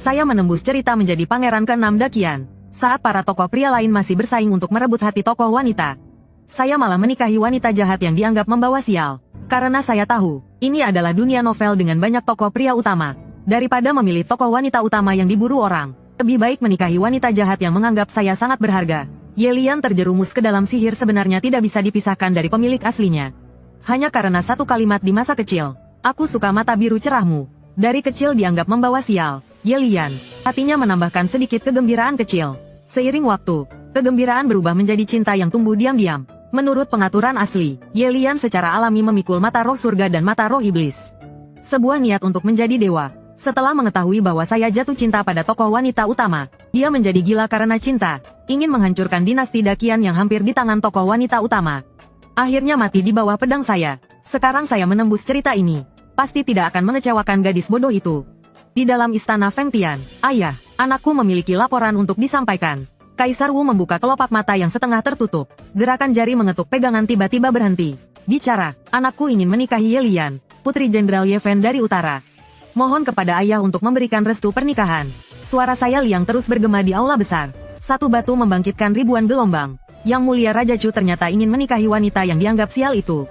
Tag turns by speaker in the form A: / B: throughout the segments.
A: Saya menembus cerita menjadi pangeran ke-6 Dakian. Saat para tokoh pria lain masih bersaing untuk merebut hati tokoh wanita, saya malah menikahi wanita jahat yang dianggap membawa sial. Karena saya tahu, ini adalah dunia novel dengan banyak tokoh pria utama. Daripada memilih tokoh wanita utama yang diburu orang, lebih baik menikahi wanita jahat yang menganggap saya sangat berharga. Yelian terjerumus ke dalam sihir sebenarnya tidak bisa dipisahkan dari pemilik aslinya. Hanya karena satu kalimat di masa kecil, aku suka mata biru cerahmu. Dari kecil dianggap membawa sial. Yelian, hatinya menambahkan sedikit kegembiraan kecil. Seiring waktu, kegembiraan berubah menjadi cinta yang tumbuh diam-diam. Menurut pengaturan asli, Yelian secara alami memikul mata roh surga dan mata roh iblis. Sebuah niat untuk menjadi dewa. Setelah mengetahui bahwa saya jatuh cinta pada tokoh wanita utama, dia menjadi gila karena cinta, ingin menghancurkan dinasti Dakian yang hampir di tangan tokoh wanita utama. Akhirnya mati di bawah pedang saya. Sekarang saya menembus cerita ini. Pasti tidak akan mengecewakan gadis bodoh itu. Di dalam istana Feng Tian, ayah, anakku memiliki laporan untuk disampaikan. Kaisar Wu membuka kelopak mata yang setengah tertutup. Gerakan jari mengetuk pegangan tiba-tiba berhenti. Bicara, anakku ingin menikahi Yelian, putri Jenderal Ye Fen dari utara. Mohon kepada ayah untuk memberikan restu pernikahan. Suara saya liang terus bergema di aula besar. Satu batu membangkitkan ribuan gelombang. Yang mulia Raja Chu ternyata ingin menikahi wanita yang dianggap sial itu.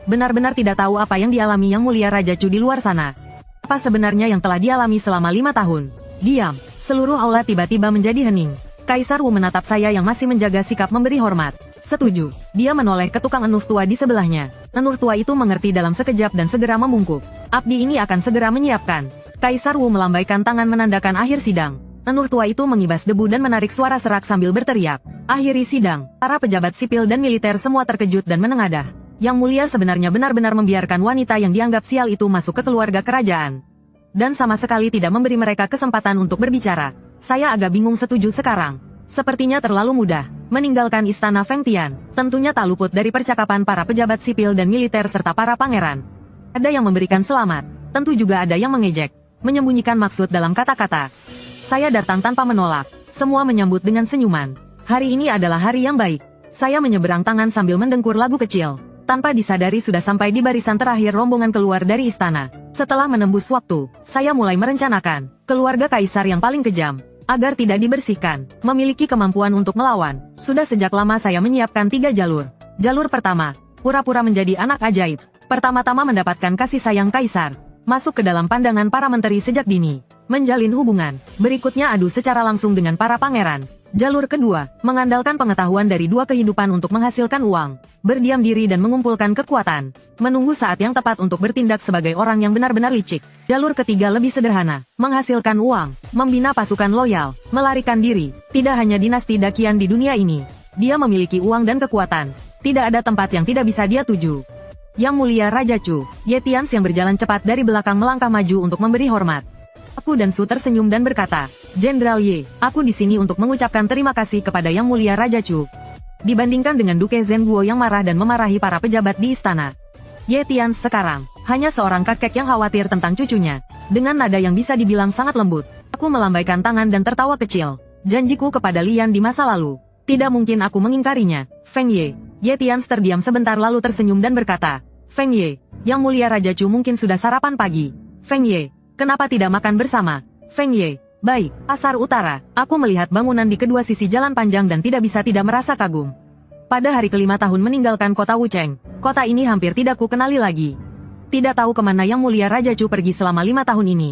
A: Benar-benar tidak tahu apa yang dialami Yang Mulia Raja Chu di luar sana. Apa sebenarnya yang telah dialami selama 5 tahun? Diam, seluruh aula tiba-tiba menjadi hening. Kaisar Wu menatap saya yang masih menjaga sikap memberi hormat. Setuju, dia menoleh ke tukang enuh tua di sebelahnya. Enuh tua itu mengerti dalam sekejap dan segera membungkuk. Abdi ini akan segera menyiapkan. Kaisar Wu melambaikan tangan menandakan akhir sidang. Enuh tua itu mengibas debu dan menarik suara serak sambil berteriak. Akhiri sidang. Para pejabat sipil dan militer semua terkejut dan menengadah. Yang mulia sebenarnya benar-benar membiarkan wanita yang dianggap sial itu masuk ke keluarga kerajaan. Dan sama sekali tidak memberi mereka kesempatan untuk berbicara. Saya agak bingung setuju sekarang. Sepertinya terlalu mudah. Meninggalkan istana Feng Tian, tentunya tak luput dari percakapan para pejabat sipil dan militer serta para pangeran. Ada yang memberikan selamat, tentu juga ada yang mengejek, menyembunyikan maksud dalam kata-kata. Saya datang tanpa menolak, semua menyambut dengan senyuman. Hari ini adalah hari yang baik. Saya menyeberang tangan sambil mendengkur lagu kecil. Tanpa disadari sudah sampai di barisan terakhir rombongan keluar dari istana. Setelah menembus waktu, saya mulai merencanakan, keluarga kaisar yang paling kejam, agar tidak dibersihkan, memiliki kemampuan untuk melawan. Sudah sejak lama saya menyiapkan 3 jalur. Jalur pertama, pura-pura menjadi anak ajaib. Pertama-tama mendapatkan kasih sayang kaisar. Masuk ke dalam pandangan para menteri sejak dini. Menjalin hubungan. Berikutnya adu secara langsung dengan para pangeran. Jalur kedua, mengandalkan pengetahuan dari 2 kehidupan untuk menghasilkan uang. Berdiam diri dan mengumpulkan kekuatan. Menunggu saat yang tepat untuk bertindak sebagai orang yang benar-benar licik. Jalur ketiga lebih sederhana, menghasilkan uang, membina pasukan loyal, melarikan diri. Tidak hanya dinasti Dakian di dunia ini. Dia memiliki uang dan kekuatan. Tidak ada tempat yang tidak bisa dia tuju. Yang Mulia Raja Chu, Ye Tians yang berjalan cepat dari belakang melangkah maju untuk memberi hormat. Aku dan Su tersenyum dan berkata, Jenderal Ye, aku di sini untuk mengucapkan terima kasih kepada Yang Mulia Raja Chu. Dibandingkan dengan Duke Zhen Guo yang marah dan memarahi para pejabat di istana, Ye Tians sekarang hanya seorang kakek yang khawatir tentang cucunya. Dengan nada yang bisa dibilang sangat lembut, aku melambaikan tangan dan tertawa kecil. Janjiku kepada Lian di masa lalu, tidak mungkin aku mengingkarinya. Feng Ye. Ye Tians terdiam sebentar lalu tersenyum dan berkata, Feng Ye, Yang Mulia Raja Chu mungkin sudah sarapan pagi. Feng Ye, kenapa tidak makan bersama? Feng Ye, baik. Pasar Utara, aku melihat bangunan di kedua sisi jalan panjang dan tidak bisa tidak merasa kagum. Pada hari ke-5 tahun meninggalkan kota Wucheng, kota ini hampir tidak ku kenali lagi. Tidak tahu kemana Yang Mulia Raja Chu pergi selama 5 tahun ini.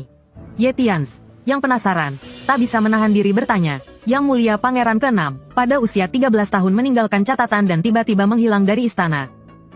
A: Ye Tians, yang penasaran, tak bisa menahan diri bertanya. Yang Mulia Pangeran ke-6, pada usia 13 tahun meninggalkan catatan dan tiba-tiba menghilang dari istana.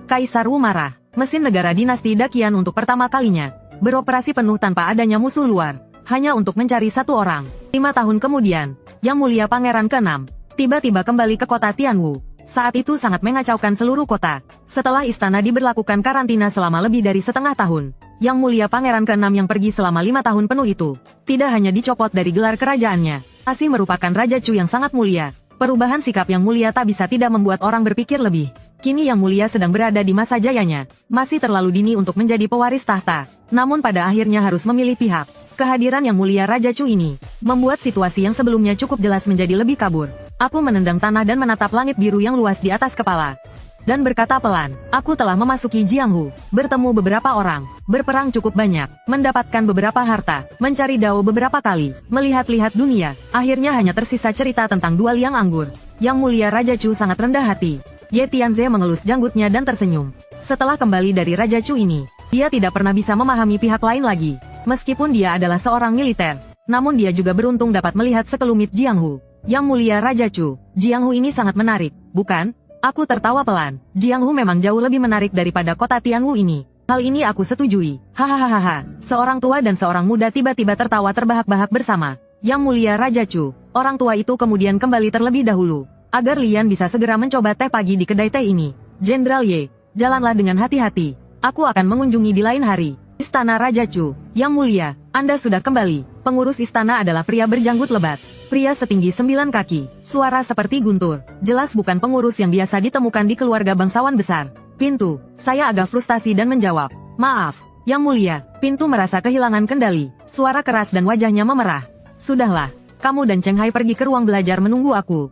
A: Kaisar Wu marah. Mesin negara dinasti Dakian untuk pertama kalinya beroperasi penuh tanpa adanya musuh luar, hanya untuk mencari satu orang. 5 tahun kemudian, Yang Mulia Pangeran ke-6 tiba-tiba kembali ke kota Tianwu. Saat itu sangat mengacaukan seluruh kota. Setelah istana diberlakukan karantina selama lebih dari setengah tahun, Yang Mulia Pangeran ke-6 yang pergi selama 5 tahun penuh itu, tidak hanya dicopot dari gelar kerajaannya, masih merupakan Raja Chu yang sangat mulia. Perubahan sikap Yang Mulia tak bisa tidak membuat orang berpikir lebih. Kini Yang Mulia sedang berada di masa jayanya. Masih terlalu dini untuk menjadi pewaris tahta. Namun pada akhirnya harus memilih pihak. Kehadiran Yang Mulia Raja Chu ini membuat situasi yang sebelumnya cukup jelas menjadi lebih kabur. Aku menendang tanah dan menatap langit biru yang luas di atas kepala. dan berkata pelan, "Aku telah memasuki Jianghu, bertemu beberapa orang, berperang cukup banyak, mendapatkan beberapa harta, mencari dao beberapa kali, melihat-lihat dunia, akhirnya hanya tersisa cerita tentang dua liang anggur." Yang Mulia Raja Chu sangat rendah hati. Ye Tianze mengelus janggutnya dan tersenyum. Setelah kembali dari Raja Chu ini, dia tidak pernah bisa memahami pihak lain lagi. Meskipun dia adalah seorang militer, namun dia juga beruntung dapat melihat sekelumit Jianghu. Yang Mulia Raja Chu, Jianghu ini sangat menarik, bukan? Aku tertawa pelan. Jianghu memang jauh lebih menarik daripada kota Tianwu ini. Hal ini aku setujui. Hahaha. Seorang tua dan seorang muda tiba-tiba tertawa terbahak-bahak bersama. Yang Mulia Raja Chu, orang tua itu kemudian kembali terlebih dahulu, agar Lian bisa segera mencoba teh pagi di kedai teh ini. Jenderal Ye, jalanlah dengan hati-hati. Aku akan mengunjungi di lain hari. Istana Raja Chu, Yang Mulia, Anda sudah kembali. Pengurus istana adalah pria berjanggut lebat. Pria setinggi 9 kaki, suara seperti guntur. Jelas bukan pengurus yang biasa ditemukan di keluarga bangsawan besar. Pintu, saya agak frustasi dan menjawab, "Maaf, Yang Mulia." Pintu merasa kehilangan kendali. Suara keras dan wajahnya memerah. "Sudahlah, kamu dan Cheng Hai pergi ke ruang belajar menunggu aku."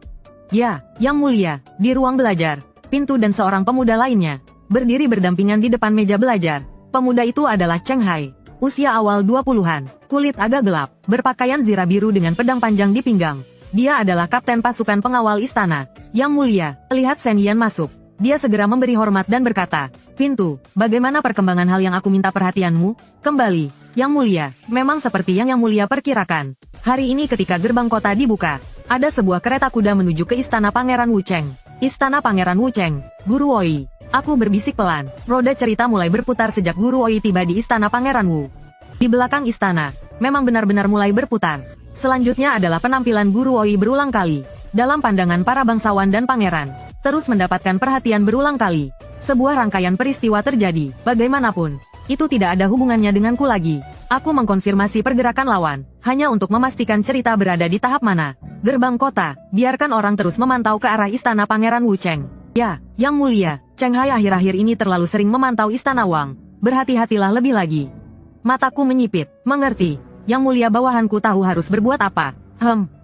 A: "Ya, Yang Mulia." Di ruang belajar, Pintu dan seorang pemuda lainnya berdiri berdampingan di depan meja belajar. Pemuda itu adalah Cheng Hai. Usia awal 20-an, kulit agak gelap, berpakaian zirah biru dengan pedang panjang di pinggang. Dia adalah kapten pasukan pengawal istana. Yang Mulia, lihat Shen Yan masuk. Dia segera memberi hormat dan berkata, "Pintu, bagaimana perkembangan hal yang aku minta perhatianmu?" "Kembali, Yang Mulia, memang seperti yang Mulia perkirakan. Hari ini ketika gerbang kota dibuka, ada sebuah kereta kuda menuju ke istana Pangeran Wu Cheng." "Istana Pangeran Wu Cheng, Guru Woi." Aku berbisik pelan. Roda cerita mulai berputar sejak Guru Woi tiba di istana Pangeran Wu. Di belakang istana, memang benar-benar mulai berputar. Selanjutnya adalah penampilan Guru Woi berulang kali. Dalam pandangan para bangsawan dan pangeran, terus mendapatkan perhatian berulang kali. Sebuah rangkaian peristiwa terjadi, bagaimanapun. Itu tidak ada hubungannya denganku lagi. Aku mengkonfirmasi pergerakan lawan, hanya untuk memastikan cerita berada di tahap mana. Gerbang kota, biarkan orang terus memantau ke arah istana Pangeran Wu Cheng. "Ya, Yang Mulia, Cheng Hai akhir-akhir ini terlalu sering memantau istana Wang. Berhati-hatilah lebih lagi." Mataku menyipit. "Mengerti. Yang Mulia, bawahanku tahu harus berbuat apa."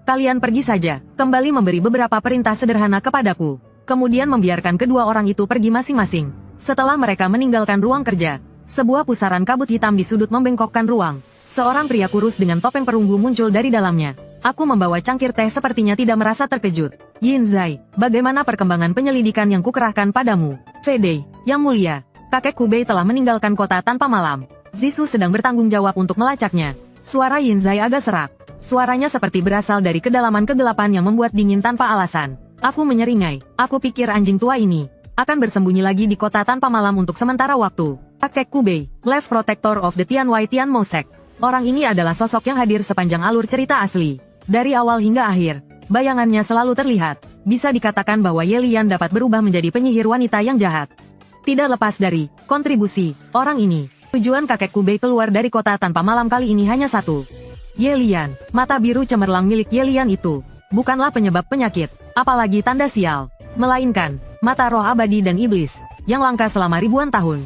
A: Kalian pergi saja." Kembali memberi beberapa perintah sederhana kepadaku. Kemudian membiarkan kedua orang itu pergi masing-masing. Setelah mereka meninggalkan ruang kerja, sebuah pusaran kabut hitam di sudut membengkokkan ruang. Seorang pria kurus dengan topeng perunggu muncul dari dalamnya. Aku membawa cangkir teh sepertinya tidak merasa terkejut. "Yin Zai, bagaimana perkembangan penyelidikan yang kukerahkan padamu?" "Fedei, Yang Mulia, kakek Kubei telah meninggalkan kota tanpa malam. Zisu sedang bertanggung jawab untuk melacaknya." Suara Yin Zai agak serak. Suaranya seperti berasal dari kedalaman kegelapan yang membuat dingin tanpa alasan. Aku menyeringai. Aku pikir anjing tua ini akan bersembunyi lagi di kota tanpa malam untuk sementara waktu. Kakek Kubei, Left Protector of the Tianwai Tianmo Sect. Orang ini adalah sosok yang hadir sepanjang alur cerita asli. Dari awal hingga akhir, bayangannya selalu terlihat. Bisa dikatakan bahwa Ye Lian dapat berubah menjadi penyihir wanita yang jahat. Tidak lepas dari kontribusi orang ini, tujuan kakek Kubei keluar dari kota tanpa malam kali ini hanya satu. Ye Lian, mata biru cemerlang milik Ye Lian itu, bukanlah penyebab penyakit, apalagi tanda sial, melainkan mata roh abadi dan iblis, yang langka selama ribuan tahun.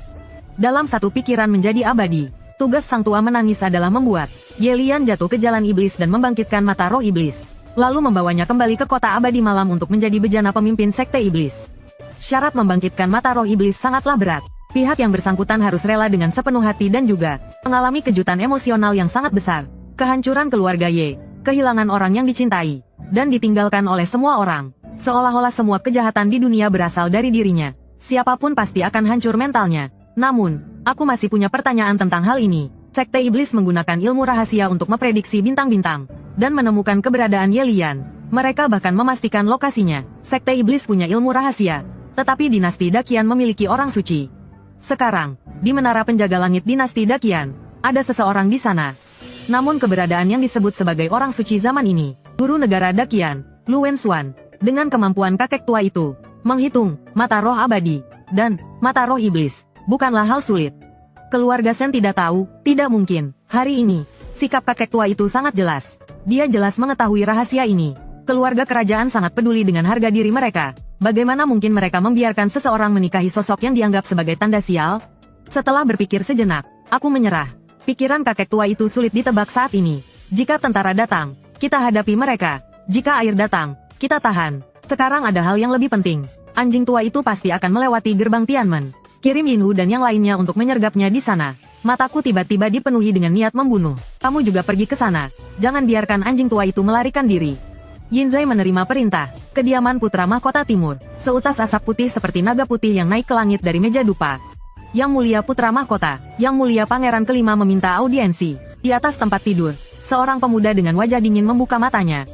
A: Dalam satu pikiran menjadi abadi, tugas sang tua menangis adalah membuat Ye Lian jatuh ke jalan iblis dan membangkitkan mata roh iblis, lalu membawanya kembali ke kota abadi malam untuk menjadi bejana pemimpin sekte iblis. Syarat membangkitkan mata roh iblis sangatlah berat. Pihak yang bersangkutan harus rela dengan sepenuh hati dan juga mengalami kejutan emosional yang sangat besar. Kehancuran keluarga Ye, kehilangan orang yang dicintai, dan ditinggalkan oleh semua orang. Seolah-olah semua kejahatan di dunia berasal dari dirinya. Siapapun pasti akan hancur mentalnya. Namun, aku masih punya pertanyaan tentang hal ini. Sekte Iblis menggunakan ilmu rahasia untuk memprediksi bintang-bintang dan menemukan keberadaan Ye Lian. Mereka bahkan memastikan lokasinya. Sekte Iblis punya ilmu rahasia, tetapi dinasti Dakian memiliki orang suci. Sekarang, di menara penjaga langit dinasti Dakian, ada seseorang di sana. Namun keberadaan yang disebut sebagai orang suci zaman ini, guru negara Dakian, Lu Wenxuan, dengan kemampuan kakek tua itu, menghitung mata roh abadi dan mata roh iblis, bukanlah hal sulit. Keluarga Sen tidak tahu, tidak mungkin. Hari ini, sikap kakek tua itu sangat jelas. Dia jelas mengetahui rahasia ini. Keluarga kerajaan sangat peduli dengan harga diri mereka. Bagaimana mungkin mereka membiarkan seseorang menikahi sosok yang dianggap sebagai tanda sial? Setelah berpikir sejenak, aku menyerah. Pikiran kakek tua itu sulit ditebak saat ini. Jika tentara datang, kita hadapi mereka. Jika air datang, kita tahan. Sekarang ada hal yang lebih penting. anjing tua itu pasti akan melewati gerbang Tianmen. Kirim Yinhu dan yang lainnya untuk menyergapnya di sana. Mataku tiba-tiba dipenuhi dengan niat membunuh. Kamu juga pergi ke sana. Jangan biarkan anjing tua itu melarikan diri. Yinzai menerima perintah. Kediaman Putra Mahkota Timur. Seutas asap putih seperti naga putih yang naik ke langit dari meja dupa. Yang mulia Putra Mahkota, Yang mulia Pangeran kelima meminta audiensi. Di atas tempat tidur, seorang pemuda dengan wajah dingin membuka matanya.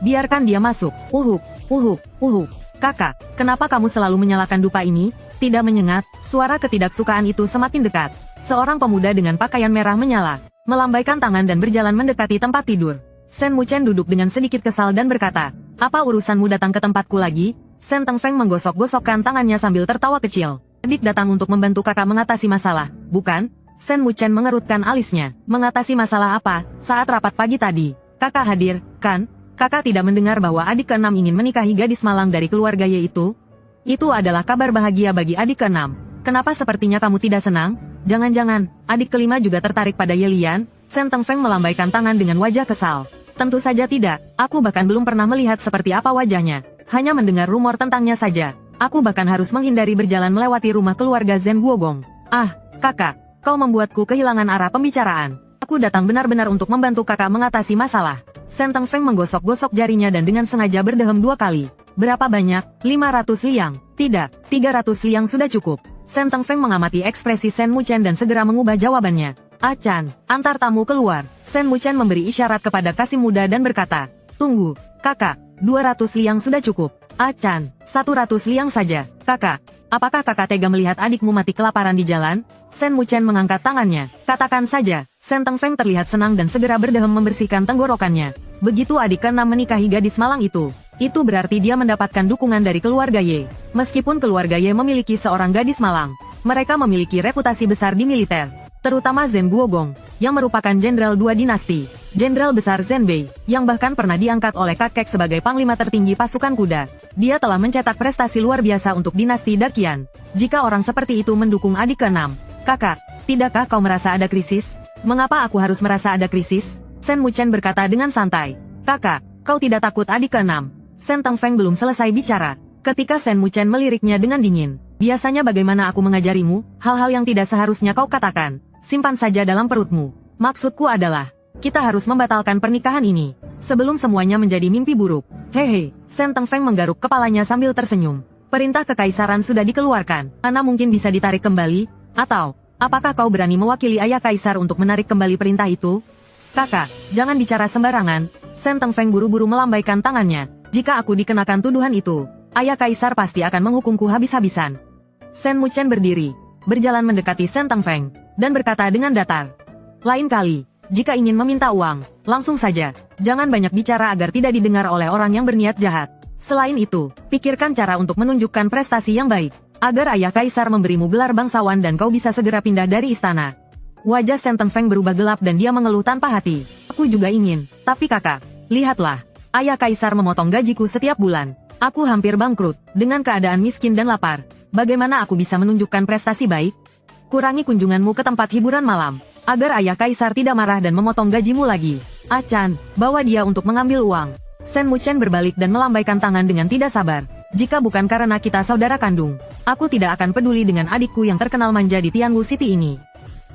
A: Biarkan dia masuk. Uhuk, uhuk, uhuk. Kakak, kenapa kamu selalu menyalakan dupa ini? Tidak menyengat, suara ketidaksukaan itu semakin dekat. Seorang pemuda dengan pakaian merah menyala, melambaikan tangan dan berjalan mendekati tempat tidur. Sen Muchen duduk dengan sedikit kesal dan berkata, apa urusanmu datang ke tempatku lagi? Sen Tengfeng menggosok-gosokkan tangannya sambil tertawa kecil. Adik datang untuk membantu kakak mengatasi masalah, bukan? Sen Muchen mengerutkan alisnya. Mengatasi masalah apa? Saat rapat pagi tadi, kakak hadir, kan? Kakak tidak mendengar bahwa adik keenam ingin menikahi gadis malang dari keluarga Ye itu? Itu adalah kabar bahagia bagi adik keenam. Kenapa sepertinya kamu tidak senang? Jangan-jangan, adik kelima juga tertarik pada Ye Lian? Sen Tengfeng melambaikan tangan dengan wajah kesal. Tentu saja tidak, aku bahkan belum pernah melihat seperti apa wajahnya. Hanya mendengar rumor tentangnya saja. Aku bahkan harus menghindari berjalan melewati rumah keluarga Zhen Guogong. Ah, kakak, kau membuatku kehilangan arah pembicaraan. Aku datang benar-benar untuk membantu kakak mengatasi masalah. Sen Tengfeng menggosok-gosok jarinya dan dengan sengaja berdehem 2 kali. Berapa banyak? 500 liang. Tidak, 300 liang sudah cukup. Sen Tengfeng mengamati ekspresi Sen Muchen dan segera mengubah jawabannya. Achan, antar tamu keluar. Sen Muchen memberi isyarat kepada Kasim muda dan berkata, tunggu, kakak, 200 liang sudah cukup. Achan, 100 liang saja. Kakak, apakah kakak tega melihat adikmu mati kelaparan di jalan? Sen Muchen mengangkat tangannya. Katakan saja. Sen Tengfeng terlihat senang dan segera berdehem membersihkan tenggorokannya. Begitu adik keenam menikahi gadis malang itu berarti dia mendapatkan dukungan dari keluarga Ye. Meskipun keluarga Ye memiliki seorang gadis malang, mereka memiliki reputasi besar di militer. Terutama Zhen Guogong, yang merupakan jenderal 2 dinasti. Jenderal besar Zhen Bei, yang bahkan pernah diangkat oleh kakek sebagai panglima tertinggi pasukan kuda. Dia telah mencetak prestasi luar biasa untuk dinasti Dakian. Jika orang seperti itu mendukung adik keenam, kakak, tidakkah kau merasa ada krisis? Mengapa aku harus merasa ada krisis? Sen Muchen berkata dengan santai. Kakak, kau tidak takut adik keenam? Sen Tengfeng belum selesai bicara, ketika Sen Muchen meliriknya dengan dingin. Biasanya bagaimana aku mengajarimu, hal-hal yang tidak seharusnya kau katakan. Simpan saja dalam perutmu. Maksudku adalah, kita harus membatalkan pernikahan ini, sebelum semuanya menjadi mimpi buruk. Hehe, Sen Tengfeng menggaruk kepalanya sambil tersenyum. Perintah kekaisaran sudah dikeluarkan, mana mungkin bisa ditarik kembali? Atau, apakah kau berani mewakili ayah kaisar untuk menarik kembali perintah itu? Kakak, jangan bicara sembarangan. Sen Tengfeng buru-buru melambaikan tangannya. Jika aku dikenakan tuduhan itu, ayah kaisar pasti akan menghukumku habis-habisan. Sen Muchen berdiri, berjalan mendekati Sen Tengfeng, dan berkata dengan datar. Lain kali, jika ingin meminta uang, langsung saja. Jangan banyak bicara agar tidak didengar oleh orang yang berniat jahat. Selain itu, pikirkan cara untuk menunjukkan prestasi yang baik, agar ayah kaisar memberimu gelar bangsawan dan kau bisa segera pindah dari istana. Wajah Sen Tengfeng berubah gelap dan dia mengeluh tanpa hati. Aku juga ingin, tapi kakak, lihatlah. Ayah kaisar memotong gajiku setiap bulan. Aku hampir bangkrut, dengan keadaan miskin dan lapar. Bagaimana aku bisa menunjukkan prestasi baik? Kurangi kunjunganmu ke tempat hiburan malam, agar ayah kaisar tidak marah dan memotong gajimu lagi. Achan, bawa dia untuk mengambil uang. Sen Muchen berbalik dan melambaikan tangan dengan tidak sabar. Jika bukan karena kita saudara kandung, aku tidak akan peduli dengan adikku yang terkenal manja di Tianwu City ini.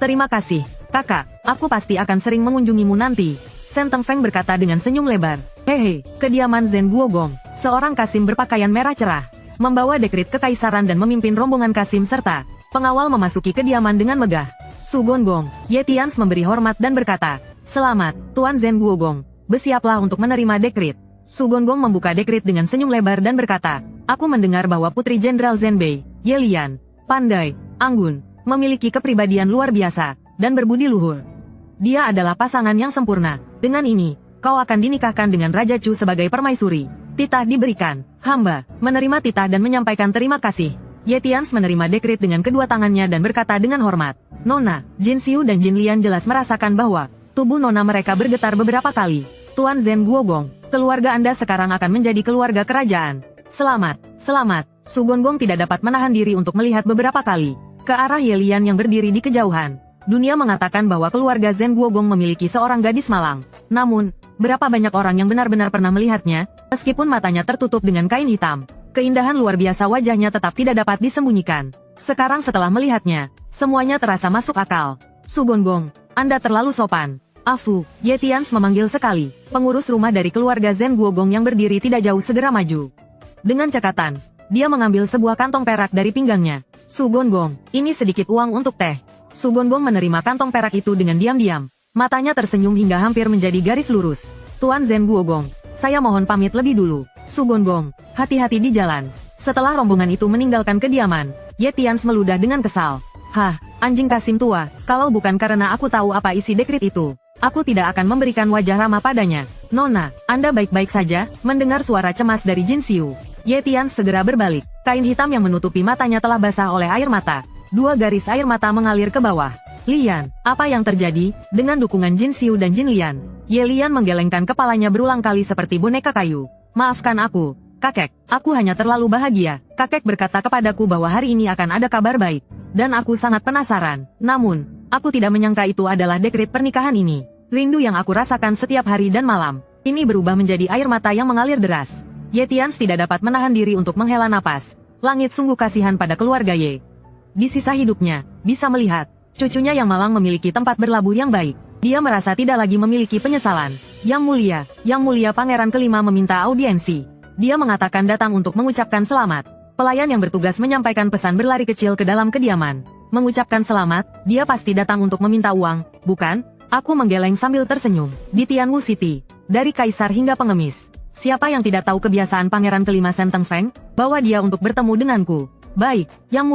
A: Terima kasih, kakak, aku pasti akan sering mengunjungimu nanti. Sen Tengfeng berkata dengan senyum lebar. Hehe, kediaman Zhen Guogong, seorang Kasim berpakaian merah cerah, membawa dekrit kekaisaran dan memimpin rombongan Kasim serta pengawal memasuki kediaman dengan megah. Su Gongong, Ye Tians memberi hormat dan berkata, selamat, Tuan Zhen Guogong, bersiaplah untuk menerima dekrit. Su Gongong membuka dekrit dengan senyum lebar dan berkata, aku mendengar bahwa Putri Jenderal Zhen Bei, Ye Lian, pandai, anggun, memiliki kepribadian luar biasa, dan berbudi luhur. Dia adalah pasangan yang sempurna. Dengan ini, kau akan dinikahkan dengan Raja Chu sebagai permaisuri. Titah diberikan. Hamba menerima titah dan menyampaikan terima kasih. Ye Tians menerima dekrit dengan kedua tangannya dan berkata dengan hormat. Nona, Jin Xiu dan Jin Lian jelas merasakan bahwa tubuh nona mereka bergetar beberapa kali. Tuan Zhen Guogong, keluarga Anda sekarang akan menjadi keluarga kerajaan. Selamat, selamat. Su Gongong tidak dapat menahan diri untuk melihat beberapa kali ke arah Ye Lian yang berdiri di kejauhan. Dunia mengatakan bahwa keluarga Zhen Guogong memiliki seorang gadis malang. Namun, berapa banyak orang yang benar-benar pernah melihatnya, meskipun matanya tertutup dengan kain hitam. Keindahan luar biasa wajahnya tetap tidak dapat disembunyikan. Sekarang setelah melihatnya, semuanya terasa masuk akal. Su Gonggong, Anda terlalu sopan. Afu, Ye Tians memanggil sekali. Pengurus rumah dari keluarga Zhen Guogong yang berdiri tidak jauh segera maju. Dengan cekatan, dia mengambil sebuah kantong perak dari pinggangnya. Su Gonggong, ini sedikit uang untuk teh. Su Gonggong menerima kantong perak itu dengan diam-diam. Matanya tersenyum hingga hampir menjadi garis lurus. Tuan Zhen Guogong, saya mohon pamit lebih dulu. Su Gonggong, hati-hati di jalan. Setelah rombongan itu meninggalkan kediaman, Ye Tians meludah dengan kesal. Hah, anjing Kasim tua, kalau bukan karena aku tahu apa isi dekrit itu, aku tidak akan memberikan wajah ramah padanya. Nona, Anda baik-baik saja? Mendengar suara cemas dari Jin Xiu, Ye Tians segera berbalik. Kain hitam yang menutupi matanya telah basah oleh air mata. 2 garis air mata mengalir ke bawah. Lian, apa yang terjadi? Dengan dukungan Jin Xiu dan Jin Lian, Ye Lian menggelengkan kepalanya berulang kali seperti boneka kayu. Maafkan aku, kakek, aku hanya terlalu bahagia. Kakek berkata kepadaku bahwa hari ini akan ada kabar baik. Dan aku sangat penasaran. Namun, aku tidak menyangka itu adalah dekret pernikahan ini. Rindu yang aku rasakan setiap hari dan malam, ini berubah menjadi air mata yang mengalir deras. Ye Tians tidak dapat menahan diri untuk menghela napas. Langit sungguh kasihan pada keluarga Ye. Di sisa hidupnya, bisa melihat, cucunya yang malang memiliki tempat berlabuh yang baik. Dia merasa tidak lagi memiliki penyesalan. Yang Mulia Pangeran kelima meminta audiensi. Dia mengatakan datang untuk mengucapkan selamat. Pelayan yang bertugas menyampaikan pesan berlari kecil ke dalam kediaman. Mengucapkan selamat, dia pasti datang untuk meminta uang, bukan? Aku menggeleng sambil tersenyum. Di Tianwu City, dari kaisar hingga pengemis. Siapa yang tidak tahu kebiasaan Pangeran kelima Senteng Feng? Bawa dia untuk bertemu denganku. Baik, Yang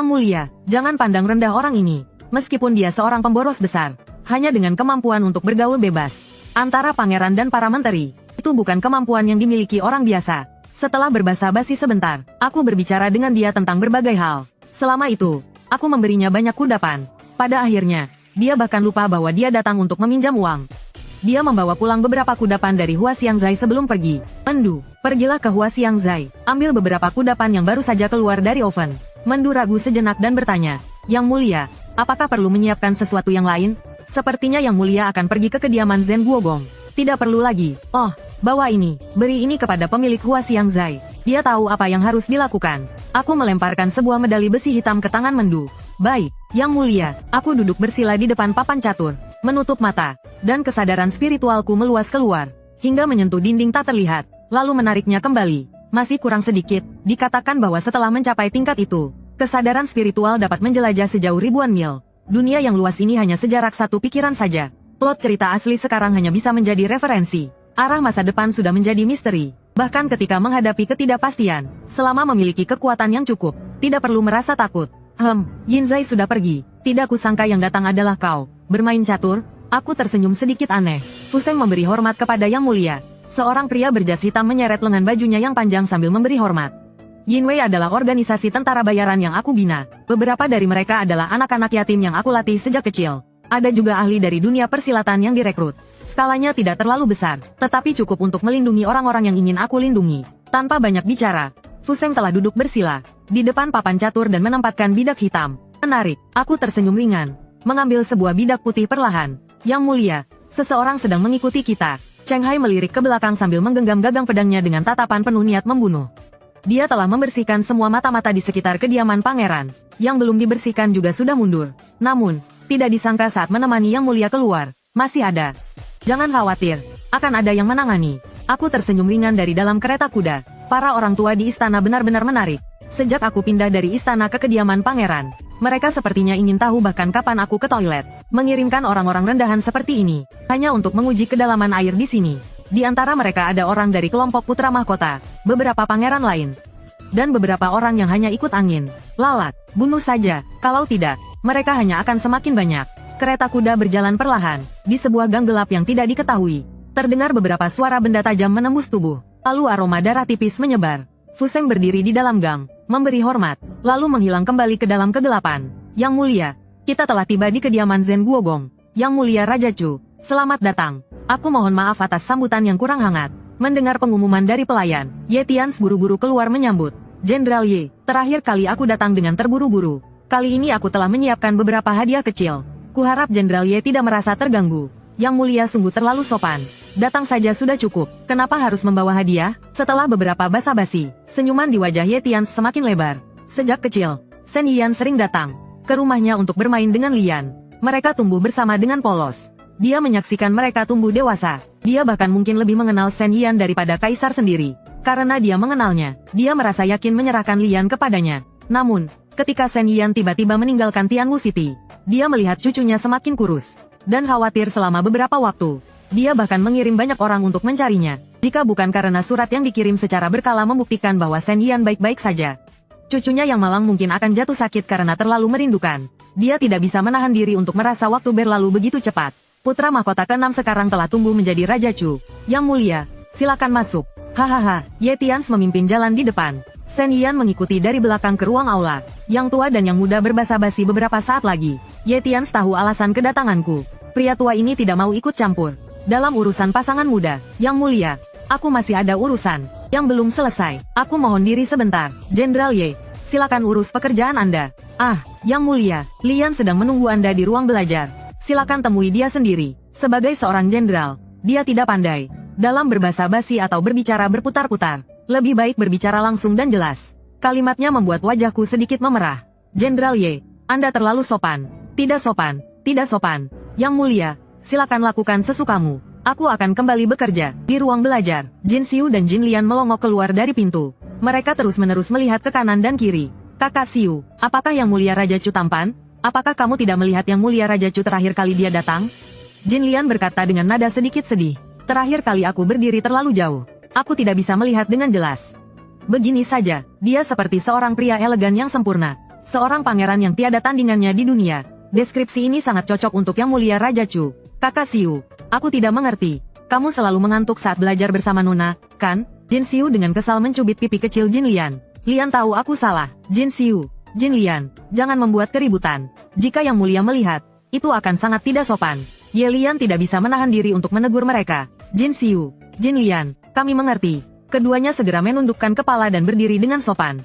A: Mulia, jangan pandang rendah orang ini. Meskipun dia seorang pemboros besar, hanya dengan kemampuan untuk bergaul bebas antara pangeran dan para menteri, itu bukan kemampuan yang dimiliki orang biasa. Setelah berbasa-basi sebentar, aku berbicara dengan dia tentang berbagai hal. Selama itu, aku memberinya banyak kudapan. Pada akhirnya, dia bahkan lupa bahwa dia datang untuk meminjam uang. Dia membawa pulang beberapa kudapan dari Hua Xiangzai sebelum pergi. Mendu, pergilah ke Hua Xiangzai, ambil beberapa kudapan yang baru saja keluar dari oven. Mendu ragu sejenak dan bertanya, Yang Mulia, apakah perlu menyiapkan sesuatu yang lain? Sepertinya Yang Mulia akan pergi ke kediaman Zhen Guogong. Tidak perlu lagi. Oh, bawa ini, beri ini kepada pemilik Hua Xiangzai. Dia tahu apa yang harus dilakukan. Aku melemparkan sebuah medali besi hitam ke tangan Mendu. Baik, Yang Mulia, aku duduk bersila di depan papan catur, menutup mata, dan kesadaran spiritualku meluas keluar, hingga menyentuh dinding tak terlihat, lalu menariknya kembali. Masih kurang sedikit, dikatakan bahwa setelah mencapai tingkat itu, kesadaran spiritual dapat menjelajah sejauh ribuan mil. Dunia yang luas ini hanya sejarak satu pikiran saja. Plot cerita asli sekarang hanya bisa menjadi referensi. Arah masa depan sudah menjadi misteri. Bahkan ketika menghadapi ketidakpastian, selama memiliki kekuatan yang cukup, tidak perlu merasa takut. Yinzai sudah pergi. Tidak kusangka yang datang adalah kau. Bermain catur? Aku tersenyum sedikit aneh. Fuseng memberi hormat kepada Yang Mulia. Seorang pria berjas hitam menyeret lengan bajunya yang panjang sambil memberi hormat. Yinwei adalah organisasi tentara bayaran yang aku bina. Beberapa dari mereka adalah anak-anak yatim yang aku latih sejak kecil. Ada juga ahli dari dunia persilatan yang direkrut. Skalanya tidak terlalu besar, tetapi cukup untuk melindungi orang-orang yang ingin aku lindungi. Tanpa banyak bicara, Fuseng telah duduk bersila di depan papan catur dan menempatkan bidak hitam. Menarik, aku tersenyum ringan, mengambil sebuah bidak putih perlahan. Yang Mulia, seseorang sedang mengikuti kita. Cheng Hai melirik ke belakang sambil menggenggam gagang pedangnya dengan tatapan penuh niat membunuh. Dia telah membersihkan semua mata-mata di sekitar kediaman pangeran. Yang belum dibersihkan juga sudah mundur. Namun, tidak disangka saat menemani Yang Mulia keluar, masih ada. Jangan khawatir, akan ada yang menangani. Aku tersenyum ringan dari dalam kereta kuda. Para orang tua di istana benar-benar menarik. Sejak aku pindah dari istana ke kediaman pangeran, mereka sepertinya ingin tahu bahkan kapan aku ke toilet. Mengirimkan orang-orang rendahan seperti ini, hanya untuk menguji kedalaman air di sini. Di antara mereka ada orang dari kelompok putra mahkota, beberapa pangeran lain, dan beberapa orang yang hanya ikut angin. Lalat, bunuh saja, kalau tidak, mereka hanya akan semakin banyak. Kereta kuda berjalan perlahan, di sebuah gang gelap yang tidak diketahui. Terdengar beberapa suara benda tajam menembus tubuh, lalu aroma darah tipis menyebar. Fuseng berdiri di dalam gang, memberi hormat, lalu menghilang kembali ke dalam kegelapan. Yang Mulia, kita telah tiba di kediaman Zhen Guogong. Yang Mulia Raja Chu, selamat datang. Aku mohon maaf atas sambutan yang kurang hangat. Mendengar pengumuman dari pelayan, Ye Tians buru-buru keluar menyambut. Jenderal Ye, terakhir kali aku datang dengan terburu-buru. Kali ini aku telah menyiapkan beberapa hadiah kecil. Kuharap Jenderal Ye tidak merasa terganggu. Yang Mulia sungguh terlalu sopan. Datang saja sudah cukup, kenapa harus membawa hadiah? Setelah beberapa basa-basi, senyuman di wajah Ye Tian semakin lebar. Sejak kecil, Shen Yian sering datang ke rumahnya untuk bermain dengan Lian. Mereka tumbuh bersama dengan polos. Dia menyaksikan mereka tumbuh dewasa. Dia bahkan mungkin lebih mengenal Shen Yian daripada Kaisar sendiri. Karena dia mengenalnya, dia merasa yakin menyerahkan Lian kepadanya. Namun, ketika Shen Yian tiba-tiba meninggalkan Tianwu City, dia melihat cucunya semakin kurus dan khawatir selama beberapa waktu. Dia bahkan mengirim banyak orang untuk mencarinya. Jika bukan karena surat yang dikirim secara berkala membuktikan bahwa Shen Yian baik-baik saja, cucunya yang malang mungkin akan jatuh sakit karena terlalu merindukan. Dia tidak bisa menahan diri untuk merasa waktu berlalu begitu cepat. Putra mahkota ke-6 sekarang telah tumbuh menjadi Raja Chu. Yang Mulia, silakan masuk. Hahaha, Ye Tian memimpin jalan di depan. Shen Yian mengikuti dari belakang ke ruang aula. Yang tua dan yang muda berbasa-basi beberapa saat lagi. Ye Tian tahu alasan kedatanganku. Pria tua ini tidak mau ikut campur dalam urusan pasangan muda. Yang Mulia, aku masih ada urusan yang belum selesai. Aku mohon diri sebentar. Jenderal Ye, silakan urus pekerjaan Anda. Ah, Yang Mulia, Lian sedang menunggu Anda di ruang belajar. Silakan temui dia sendiri. Sebagai seorang jenderal, dia tidak pandai dalam berbasa-basi atau berbicara berputar-putar. Lebih baik berbicara langsung dan jelas. Kalimatnya membuat wajahku sedikit memerah. Jenderal Ye, Anda terlalu sopan. Tidak sopan, tidak sopan. Yang Mulia, silakan lakukan sesukamu. Aku akan kembali bekerja. Di ruang belajar, Jin Xiu dan Jin Lian melongok keluar dari pintu. Mereka terus-menerus melihat ke kanan dan kiri. Kakak Xiu, apakah Yang Mulia Raja Chu tampan? Apakah kamu tidak melihat Yang Mulia Raja Chu terakhir kali dia datang? Jin Lian berkata dengan nada sedikit sedih. Terakhir kali aku berdiri terlalu jauh. Aku tidak bisa melihat dengan jelas. Begini saja, dia seperti seorang pria elegan yang sempurna. Seorang pangeran yang tiada tandingannya di dunia. Deskripsi ini sangat cocok untuk Yang Mulia Raja Chu. Kakak Xiu, aku tidak mengerti. Kamu selalu mengantuk saat belajar bersama Nona, kan? Jin Xiu dengan kesal mencubit pipi kecil Jin Lian. Lian tahu aku salah. Jin Xiu, Jin Lian, jangan membuat keributan. Jika Yang Mulia melihat, itu akan sangat tidak sopan. Ye Lian tidak bisa menahan diri untuk menegur mereka. Jin Xiu, Jin Lian, kami mengerti. Keduanya segera menundukkan kepala dan berdiri dengan sopan.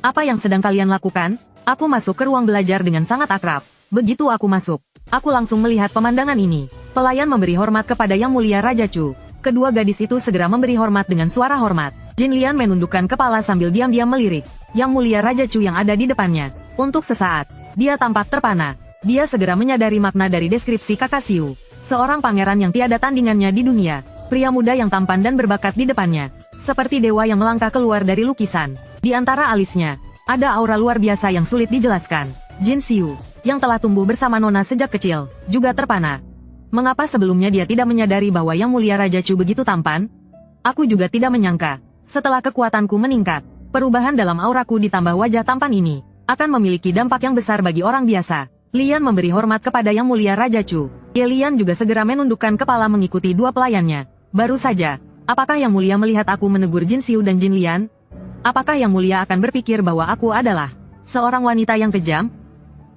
A: Apa yang sedang kalian lakukan? Aku masuk ke ruang belajar dengan sangat akrab. Begitu aku masuk, aku langsung melihat pemandangan ini. Pelayan memberi hormat kepada Yang Mulia Raja Chu. Kedua gadis itu segera memberi hormat dengan suara hormat. Jin Lian menundukkan kepala sambil diam-diam melirik Yang Mulia Raja Chu yang ada di depannya. Untuk sesaat, dia tampak terpana. Dia segera menyadari makna dari deskripsi kakak Xiu. Seorang pangeran yang tiada tandingannya di dunia. Pria muda yang tampan dan berbakat di depannya. Seperti dewa yang melangkah keluar dari lukisan. Di antara alisnya, ada aura luar biasa yang sulit dijelaskan. Jin Xiu, yang telah tumbuh bersama Nona sejak kecil, juga terpana. Mengapa sebelumnya dia tidak menyadari bahwa Yang Mulia Raja Chu begitu tampan? Aku juga tidak menyangka. Setelah kekuatanku meningkat, perubahan dalam auraku ditambah wajah tampan ini, akan memiliki dampak yang besar bagi orang biasa. Lian memberi hormat kepada Yang Mulia Raja Chu. Ye Lian juga segera menundukkan kepala mengikuti dua pelayannya. Baru saja, apakah Yang Mulia melihat aku menegur Jin Xiu dan Jin Lian? Apakah Yang Mulia akan berpikir bahwa aku adalah seorang wanita yang kejam?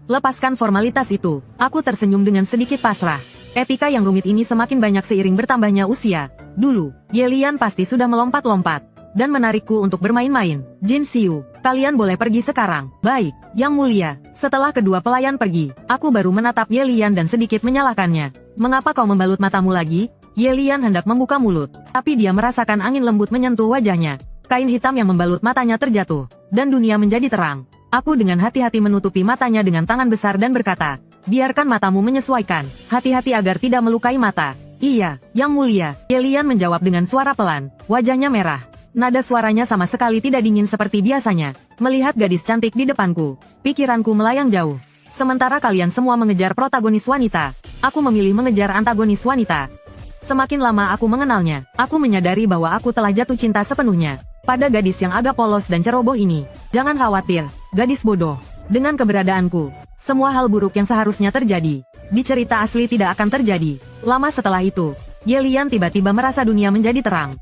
A: Lepaskan formalitas itu, aku tersenyum dengan sedikit pasrah. Etika yang rumit ini semakin banyak seiring bertambahnya usia. Dulu, Ye Lian pasti sudah melompat-lompat dan menarikku untuk bermain-main. Jin Xiu, kalian boleh pergi sekarang. Baik, Yang Mulia. Setelah kedua pelayan pergi, aku baru menatap Ye Lian dan sedikit menyalahkannya. Mengapa kau membalut matamu lagi? Ye Lian hendak membuka mulut, tapi dia merasakan angin lembut menyentuh wajahnya. Kain hitam yang membalut matanya terjatuh, dan dunia menjadi terang. Aku dengan hati-hati menutupi matanya dengan tangan besar dan berkata, biarkan matamu menyesuaikan. Hati-hati agar tidak melukai mata. Iya, Yang Mulia. Ye Lian menjawab dengan suara pelan, wajahnya merah. Nada suaranya sama sekali tidak dingin seperti biasanya. Melihat gadis cantik di depanku, pikiranku melayang jauh. Sementara kalian semua mengejar protagonis wanita, aku memilih mengejar antagonis wanita. Semakin lama aku mengenalnya, aku menyadari bahwa aku telah jatuh cinta sepenuhnya pada gadis yang agak polos dan ceroboh ini. Jangan khawatir, gadis bodoh. Dengan keberadaanku, semua hal buruk yang seharusnya terjadi di cerita asli tidak akan terjadi. Lama setelah itu, Ye Lian tiba-tiba merasa dunia menjadi terang.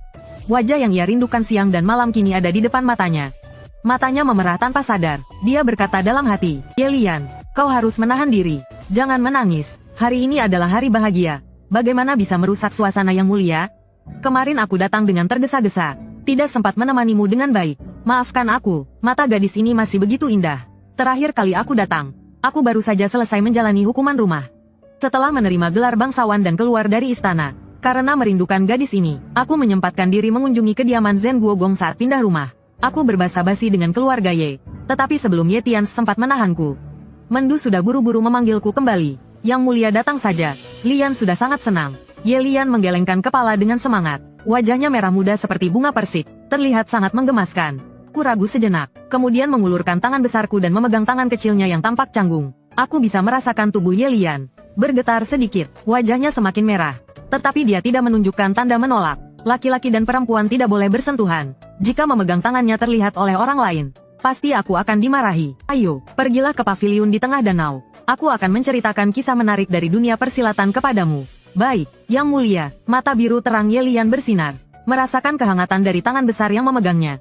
A: Wajah yang ia rindukan siang dan malam kini ada di depan matanya. Matanya memerah tanpa sadar. Dia berkata dalam hati, Ye Lian, kau harus menahan diri. Jangan menangis. Hari ini adalah hari bahagia. Bagaimana bisa merusak suasana yang mulia? Kemarin aku datang dengan tergesa-gesa. Tidak sempat menemanimu dengan baik. Maafkan aku, mata gadis ini masih begitu indah. Terakhir kali aku datang, aku baru saja selesai menjalani hukuman rumah. Setelah menerima gelar bangsawan dan keluar dari istana, karena merindukan gadis ini, aku menyempatkan diri mengunjungi kediaman Zhen Guogong saat pindah rumah. Aku berbasa-basi dengan keluarga Ye, tetapi sebelum Ye Tian sempat menahanku. Mendu sudah buru-buru memanggilku kembali. Yang mulia datang saja. Lian sudah sangat senang. Ye Lian menggelengkan kepala dengan semangat. Wajahnya merah muda seperti bunga persik, terlihat sangat menggemaskan. Ku ragu sejenak, kemudian mengulurkan tangan besarku dan memegang tangan kecilnya yang tampak canggung. Aku bisa merasakan tubuh Ye Lian bergetar sedikit, wajahnya semakin merah. Tetapi dia tidak menunjukkan tanda menolak. Laki-laki dan perempuan tidak boleh bersentuhan. Jika memegang tangannya terlihat oleh orang lain, pasti aku akan dimarahi. Ayo, pergilah ke paviliun di tengah danau. Aku akan menceritakan kisah menarik dari dunia persilatan kepadamu. Baik, Yang Mulia. Mata biru terang Ye Lian bersinar. Merasakan kehangatan dari tangan besar yang memegangnya.